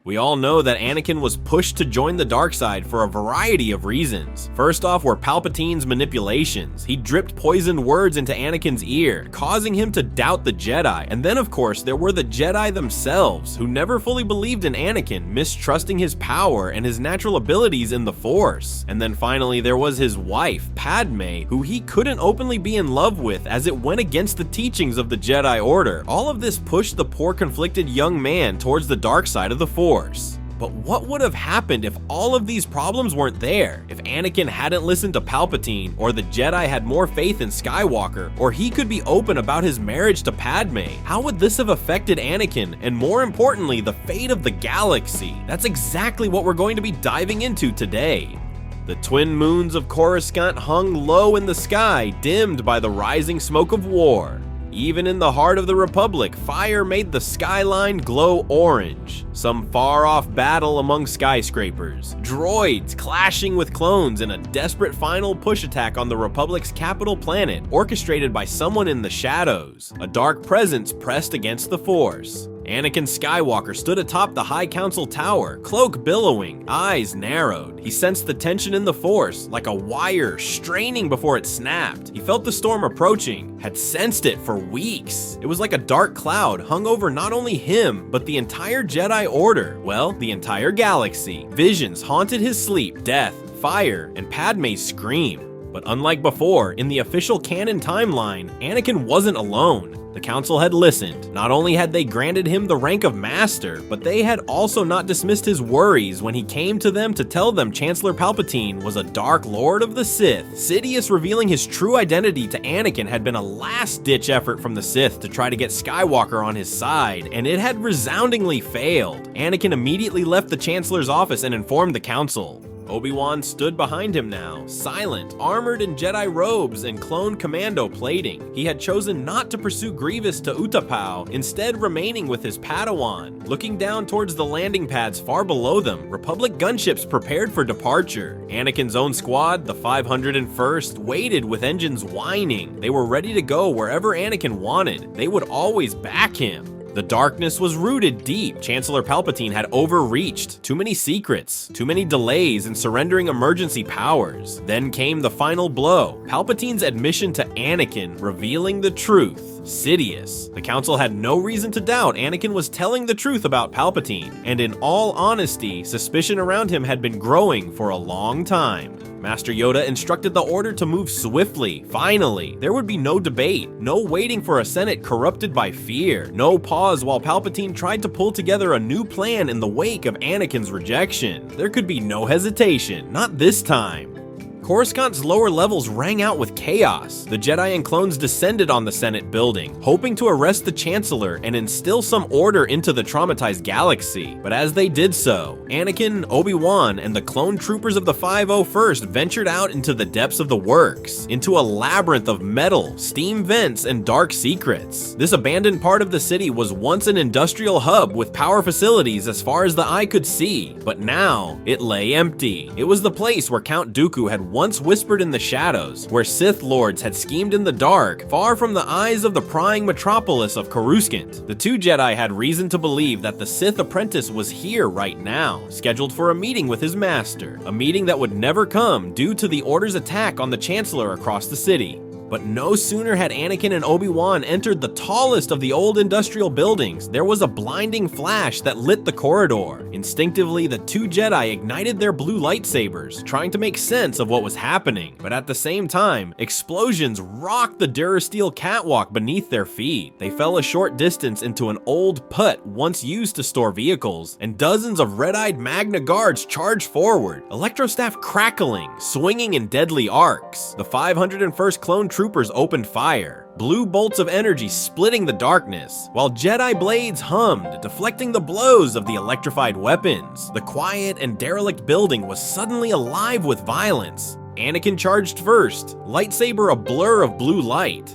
We all know that Anakin was pushed to join the dark side for a variety of reasons. First off were Palpatine's manipulations. He dripped poisoned words into Anakin's ear, causing him to doubt the Jedi. And then of course there were the Jedi themselves, who never fully believed in Anakin, mistrusting his power and his natural abilities in the Force. And then finally there was his wife, Padme, who he couldn't openly be in love with as it went against the teachings of the Jedi Order. All of this pushed the poor conflicted young man towards the dark side of the Force. But what would have happened if all of these problems weren't there? If Anakin hadn't listened to Palpatine, or the Jedi had more faith in Skywalker, or he could be open about his marriage to Padme? How would this have affected Anakin, and more importantly, the fate of the galaxy? That's exactly what we're going to be diving into today. The twin moons of Coruscant hung low in the sky, dimmed by the rising smoke of war. Even in the heart of the Republic, fire made the skyline glow orange. Some far-off battle among skyscrapers. Droids clashing with clones in a desperate final push attack on the Republic's capital planet, orchestrated by someone in the shadows. A dark presence pressed against the Force. Anakin Skywalker stood atop the High Council Tower, cloak billowing, eyes narrowed. He sensed the tension in the Force, like a wire straining before it snapped. He felt the storm approaching, had sensed it for weeks. It was like a dark cloud hung over not only him, but the entire Jedi Order. Well, the entire galaxy. Visions haunted his sleep, death, fire, and Padme's scream. But unlike before, in the official canon timeline, Anakin wasn't alone. The Council had listened. Not only had they granted him the rank of Master, but they had also not dismissed his worries when he came to them to tell them Chancellor Palpatine was a Dark Lord of the Sith. Sidious revealing his true identity to Anakin had been a last-ditch effort from the Sith to try to get Skywalker on his side, and it had resoundingly failed. Anakin immediately left the Chancellor's office and informed the Council. Obi-Wan stood behind him now, silent, armored in Jedi robes and clone commando plating. He had chosen not to pursue Grievous to Utapau, instead remaining with his Padawan. Looking down towards the landing pads far below them, Republic gunships prepared for departure. Anakin's own squad, the 501st, waited with engines whining. They were ready to go wherever Anakin wanted. They would always back him. The darkness was rooted deep. Chancellor Palpatine had overreached. Too many secrets, too many delays in surrendering emergency powers. Then came the final blow. Palpatine's admission to Anakin, revealing the truth. Sidious. The Council had no reason to doubt Anakin was telling the truth about Palpatine, and in all honesty, suspicion around him had been growing for a long time. Master Yoda instructed the Order to move swiftly. Finally, there would be no debate, no waiting for a Senate corrupted by fear, no pause while Palpatine tried to pull together a new plan in the wake of Anakin's rejection. There could be no hesitation, not this time. Coruscant's lower levels rang out with chaos. The Jedi and clones descended on the Senate building, hoping to arrest the Chancellor and instill some order into the traumatized galaxy. But as they did so, Anakin, Obi-Wan, and the clone troopers of the 501st ventured out into the depths of the works, into a labyrinth of metal, steam vents, and dark secrets. This abandoned part of the city was once an industrial hub with power facilities as far as the eye could see, but now it lay empty. It was the place where Count Dooku had once whispered in the shadows, where Sith Lords had schemed in the dark, far from the eyes of the prying metropolis of Coruscant. The two Jedi had reason to believe that the Sith apprentice was here right now, scheduled for a meeting with his master, a meeting that would never come due to the Order's attack on the Chancellor across the city. But no sooner had Anakin and Obi-Wan entered the tallest of the old industrial buildings, there was a blinding flash that lit the corridor. Instinctively, the two Jedi ignited their blue lightsabers, trying to make sense of what was happening. But at the same time, explosions rocked the Durasteel catwalk beneath their feet. They fell a short distance into an old put once used to store vehicles, and dozens of red-eyed Magna Guards charged forward, electrostaff crackling, swinging in deadly arcs. The 501st clone troopers opened fire, blue bolts of energy splitting the darkness, while Jedi blades hummed, deflecting the blows of the electrified weapons. The quiet and derelict building was suddenly alive with violence. Anakin charged first, lightsaber a blur of blue light.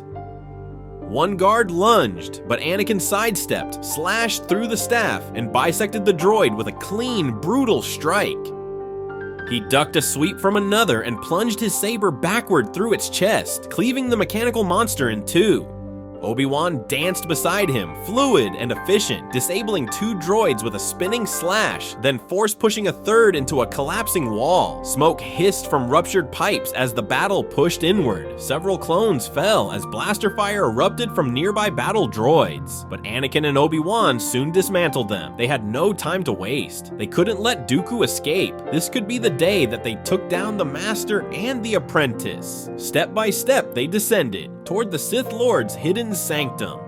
One guard lunged, but Anakin sidestepped, slashed through the staff, and bisected the droid with a clean, brutal strike. He ducked a sweep from another and plunged his saber backward through its chest, cleaving the mechanical monster in two. Obi-Wan danced beside him, fluid and efficient, disabling 2 droids with a spinning slash, then force-pushing a third into a collapsing wall. Smoke hissed from ruptured pipes as the battle pushed inward. Several clones fell as blaster fire erupted from nearby battle droids, but Anakin and Obi-Wan soon dismantled them. They had no time to waste. They couldn't let Dooku escape. This could be the day that they took down the Master and the Apprentice. Step by step, they descended toward the Sith Lord's hidden sanctum.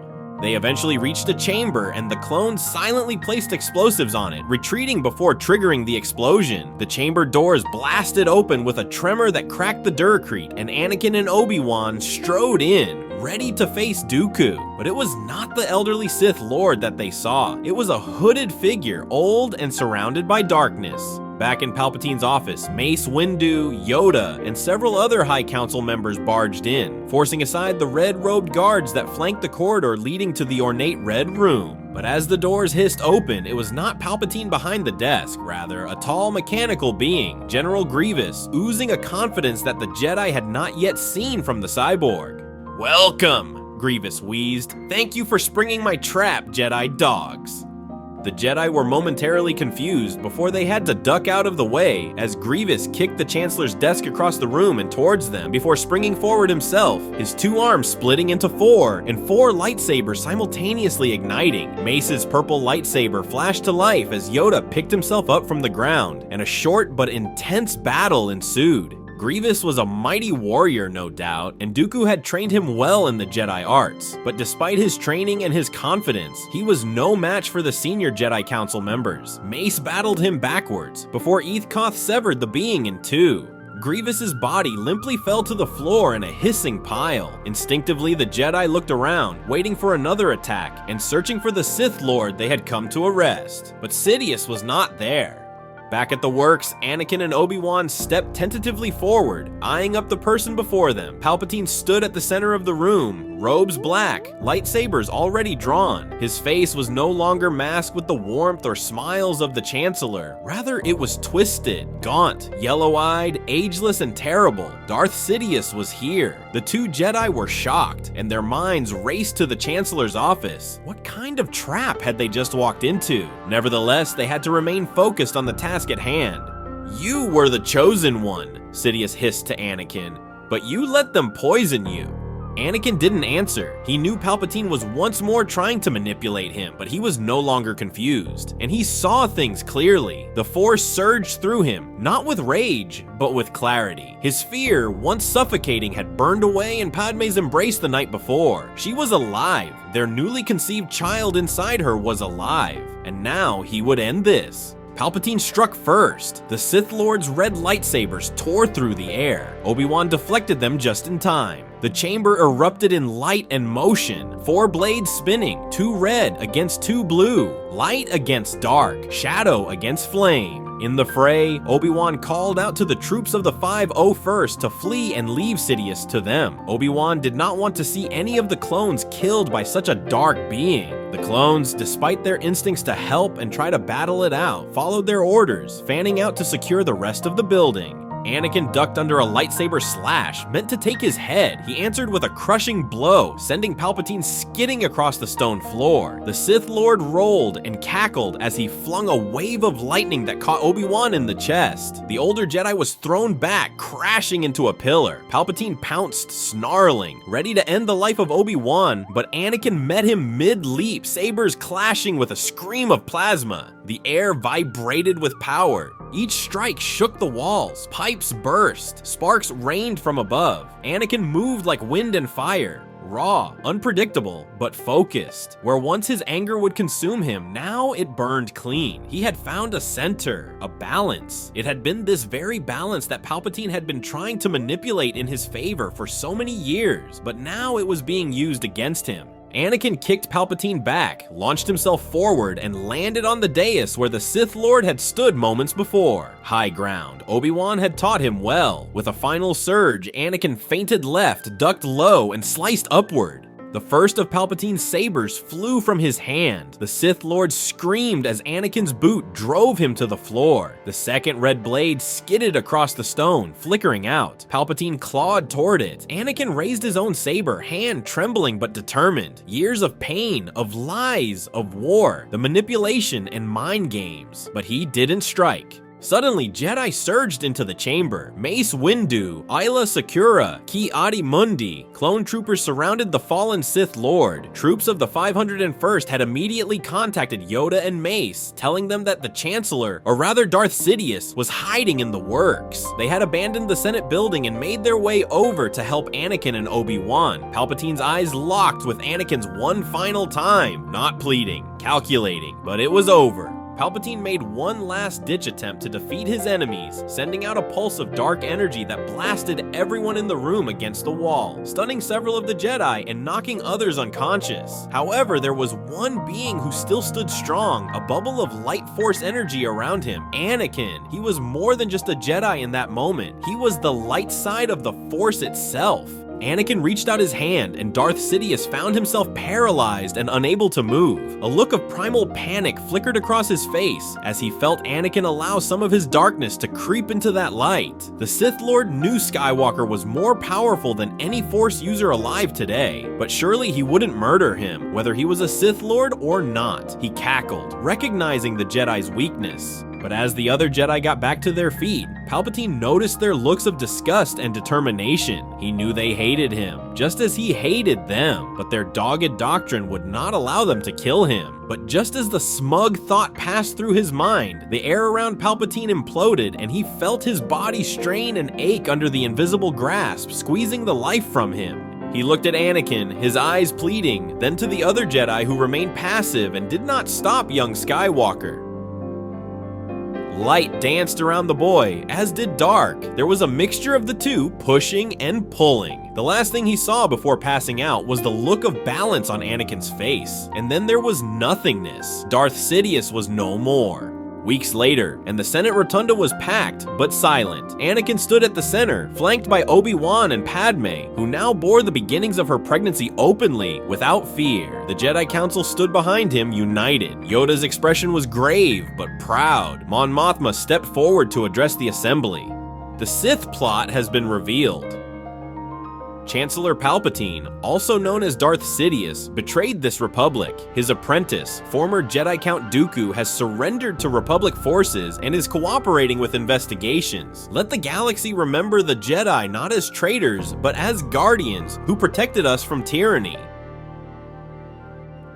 They eventually reached a chamber, and the clones silently placed explosives on it, retreating before triggering the explosion. The chamber doors blasted open with a tremor that cracked the Duracrete, and Anakin and Obi-Wan strode in, ready to face Dooku. But it was not the elderly Sith Lord that they saw. It was a hooded figure, old and surrounded by darkness. Back in Palpatine's office, Mace Windu, Yoda, and several other High Council members barged in, forcing aside the red-robed guards that flanked the corridor leading to the ornate Red Room. But as the doors hissed open, it was not Palpatine behind the desk, rather a tall mechanical being, General Grievous, oozing a confidence that the Jedi had not yet seen from the cyborg. "Welcome," Grievous wheezed. "Thank you for springing my trap, Jedi dogs." The Jedi were momentarily confused before they had to duck out of the way as Grievous kicked the Chancellor's desk across the room and towards them before springing forward himself, his 2 arms splitting into 4 and 4 lightsabers simultaneously igniting. Mace's purple lightsaber flashed to life as Yoda picked himself up from the ground, and a short but intense battle ensued. Grievous was a mighty warrior, no doubt, and Dooku had trained him well in the Jedi arts, but despite his training and his confidence, he was no match for the senior Jedi Council members. Mace battled him backwards, before Ethkoth severed the being in 2. Grievous's body limply fell to the floor in a hissing pile. Instinctively, the Jedi looked around, waiting for another attack, and searching for the Sith Lord they had come to arrest. But Sidious was not there. Back at the works, Anakin and Obi-Wan stepped tentatively forward, eyeing up the person before them. Palpatine stood at the center of the room, robes black, lightsabers already drawn. His face was no longer masked with the warmth or smiles of the Chancellor. Rather, it was twisted, gaunt, yellow-eyed, ageless, and terrible. Darth Sidious was here. The 2 Jedi were shocked, and their minds raced to the Chancellor's office. What kind of trap had they just walked into? Nevertheless, they had to remain focused on the task at hand. "You were the chosen one," Sidious hissed to Anakin, "but you let them poison you." Anakin didn't answer. He knew Palpatine was once more trying to manipulate him, but he was no longer confused, and he saw things clearly. The Force surged through him, not with rage, but with clarity. His fear, once suffocating, had burned away in Padme's embrace the night before. She was alive. Their newly conceived child inside her was alive, and now he would end this. Palpatine struck first. The Sith Lord's red lightsabers tore through the air. Obi-Wan deflected them just in time. The chamber erupted in light and motion, 4 blades spinning, 2 red against 2 blue, light against dark, shadow against flame. In the fray, Obi-Wan called out to the troops of the 501st to flee and leave Sidious to them. Obi-Wan did not want to see any of the clones killed by such a dark being. The clones, despite their instincts to help and try to battle it out, followed their orders, fanning out to secure the rest of the building. Anakin ducked under a lightsaber slash, meant to take his head. He answered with a crushing blow, sending Palpatine skidding across the stone floor. The Sith Lord rolled and cackled as he flung a wave of lightning that caught Obi-Wan in the chest. The older Jedi was thrown back, crashing into a pillar. Palpatine pounced, snarling, ready to end the life of Obi-Wan, but Anakin met him mid-leap, sabers clashing with a scream of plasma. The air vibrated with power. Each strike shook the walls, pipes burst, sparks rained from above. Anakin moved like wind and fire, raw, unpredictable, but focused. Where once his anger would consume him, now it burned clean. He had found a center, a balance. It had been this very balance that Palpatine had been trying to manipulate in his favor for so many years, but now it was being used against him. Anakin kicked Palpatine back, launched himself forward, and landed on the dais where the Sith Lord had stood moments before. High ground. Obi-Wan had taught him well. With a final surge, Anakin feinted left, ducked low, and sliced upward. The first of Palpatine's sabers flew from his hand. The Sith Lord screamed as Anakin's boot drove him to the floor. The second red blade skidded across the stone, flickering out. Palpatine clawed toward it. Anakin raised his own saber, hand trembling but determined. Years of pain, of lies, of war, the manipulation and mind games. But he didn't strike. Suddenly, Jedi surged into the chamber. Mace Windu, Ayla Secura, Ki-Adi-Mundi. Clone troopers surrounded the fallen Sith Lord. Troops of the 501st had immediately contacted Yoda and Mace, telling them that the Chancellor, or rather Darth Sidious, was hiding in the works. They had abandoned the Senate building and made their way over to help Anakin and Obi-Wan. Palpatine's eyes locked with Anakin's one final time, not pleading, calculating, but it was over. Palpatine made one last-ditch attempt to defeat his enemies, sending out a pulse of dark energy that blasted everyone in the room against the wall, stunning several of the Jedi and knocking others unconscious. However, there was one being who still stood strong, a bubble of light force energy around him, Anakin. He was more than just a Jedi in that moment. He was the light side of the Force itself. Anakin reached out his hand, and Darth Sidious found himself paralyzed and unable to move. A look of primal panic flickered across his face as he felt Anakin allow some of his darkness to creep into that light. The Sith Lord knew Skywalker was more powerful than any Force user alive today, but surely he wouldn't murder him, whether he was a Sith Lord or not. He cackled, recognizing the Jedi's weakness. But as the other Jedi got back to their feet, Palpatine noticed their looks of disgust and determination. He knew they hated him, just as he hated them, but their dogged doctrine would not allow them to kill him. But just as the smug thought passed through his mind, the air around Palpatine imploded and he felt his body strain and ache under the invisible grasp, squeezing the life from him. He looked at Anakin, his eyes pleading, then to the other Jedi who remained passive and did not stop young Skywalker. Light danced around the boy, as did dark. There was a mixture of the two, pushing and pulling. The last thing he saw before passing out was the look of balance on Anakin's face. And then there was nothingness. Darth Sidious was no more. Weeks later, and the Senate Rotunda was packed, but silent. Anakin stood at the center, flanked by Obi-Wan and Padme, who now bore the beginnings of her pregnancy openly, without fear. The Jedi Council stood behind him, united. Yoda's expression was grave, but proud. Mon Mothma stepped forward to address the assembly. The Sith plot has been revealed. Chancellor Palpatine, also known as Darth Sidious, betrayed this republic. His apprentice, former Jedi Count Dooku, has surrendered to Republic forces and is cooperating with investigations. Let the galaxy remember the Jedi not as traitors, but as guardians who protected us from tyranny.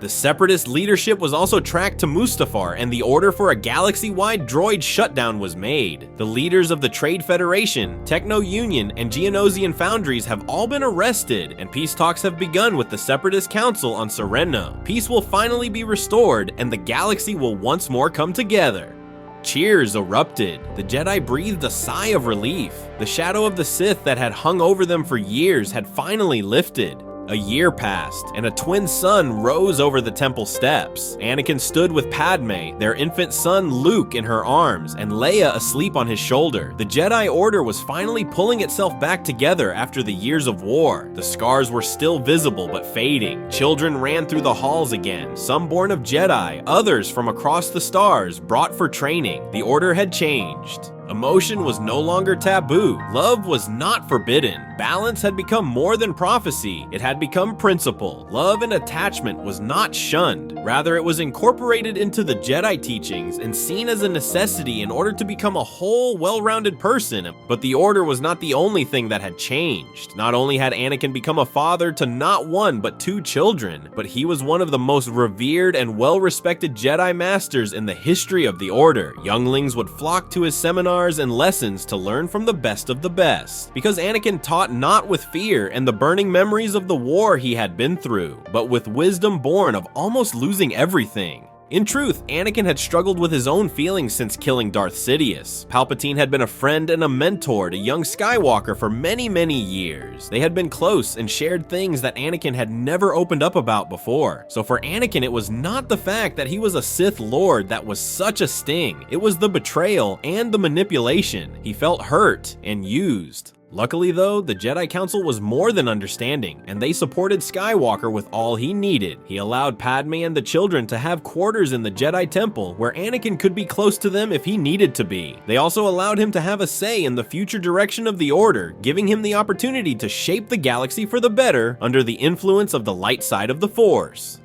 The Separatist leadership was also tracked to Mustafar, and the order for a galaxy-wide droid shutdown was made. The leaders of the Trade Federation, Techno Union, and Geonosian Foundries have all been arrested, and peace talks have begun with the Separatist Council on Serena. Peace will finally be restored, and the galaxy will once more come together. Cheers erupted. The Jedi breathed a sigh of relief. The shadow of the Sith that had hung over them for years had finally lifted. A year passed, and a twin sun rose over the temple steps. Anakin stood with Padme, their infant son Luke in her arms, and Leia asleep on his shoulder. The Jedi Order was finally pulling itself back together after the years of war. The scars were still visible but fading. Children ran through the halls again, some born of Jedi, others from across the stars, brought for training. The Order had changed. Emotion was no longer taboo. Love was not forbidden. Balance had become more than prophecy. It had become principle. Love and attachment was not shunned. Rather, it was incorporated into the Jedi teachings and seen as a necessity in order to become a whole, well-rounded person. But the Order was not the only thing that had changed. Not only had Anakin become a father to not one but two children, but he was one of the most revered and well-respected Jedi Masters in the history of the Order. Younglings would flock to his seminars and lessons to learn from the best of the best, because Anakin taught not with fear and the burning memories of the war he had been through, but with wisdom born of almost losing everything. In truth, Anakin had struggled with his own feelings since killing Darth Sidious. Palpatine had been a friend and a mentor to young Skywalker for many, many years. They had been close and shared things that Anakin had never opened up about before. So for Anakin, it was not the fact that he was a Sith Lord that was such a sting. It was the betrayal and the manipulation. He felt hurt and used. Luckily though, the Jedi Council was more than understanding, and they supported Skywalker with all he needed. He allowed Padme and the children to have quarters in the Jedi Temple, where Anakin could be close to them if he needed to be. They also allowed him to have a say in the future direction of the Order, giving him the opportunity to shape the galaxy for the better under the influence of the light side of the Force.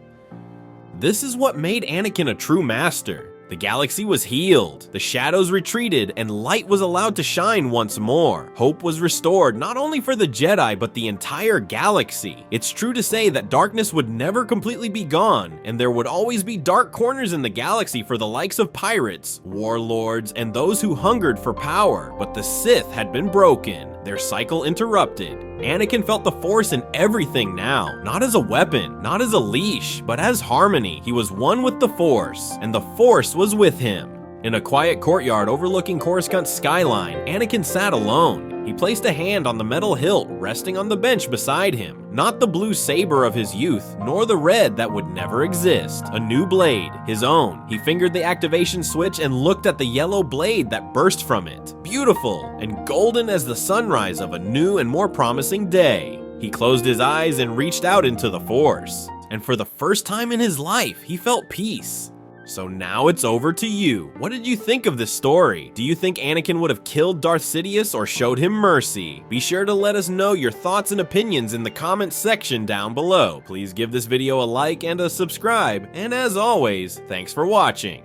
This is what made Anakin a true master. The galaxy was healed, the shadows retreated, and light was allowed to shine once more. Hope was restored not only for the Jedi, but the entire galaxy. It's true to say that darkness would never completely be gone, and there would always be dark corners in the galaxy for the likes of pirates, warlords, and those who hungered for power. But the Sith had been broken, their cycle interrupted. Anakin felt the Force in everything now, not as a weapon, not as a leash, but as harmony. He was one with the Force, and the Force was with him. In a quiet courtyard overlooking Coruscant's skyline, Anakin sat alone. He placed a hand on the metal hilt resting on the bench beside him. Not the blue saber of his youth, nor the red that would never exist. A new blade, his own. He fingered the activation switch and looked at the yellow blade that burst from it. Beautiful and golden as the sunrise of a new and more promising day. He closed his eyes and reached out into the Force. And for the first time in his life, he felt peace. So now it's over to you. What did you think of this story? Do you think Anakin would have killed Darth Sidious or showed him mercy? Be sure to let us know your thoughts and opinions in the comments section down below. Please give this video a like and a subscribe, and as always, thanks for watching.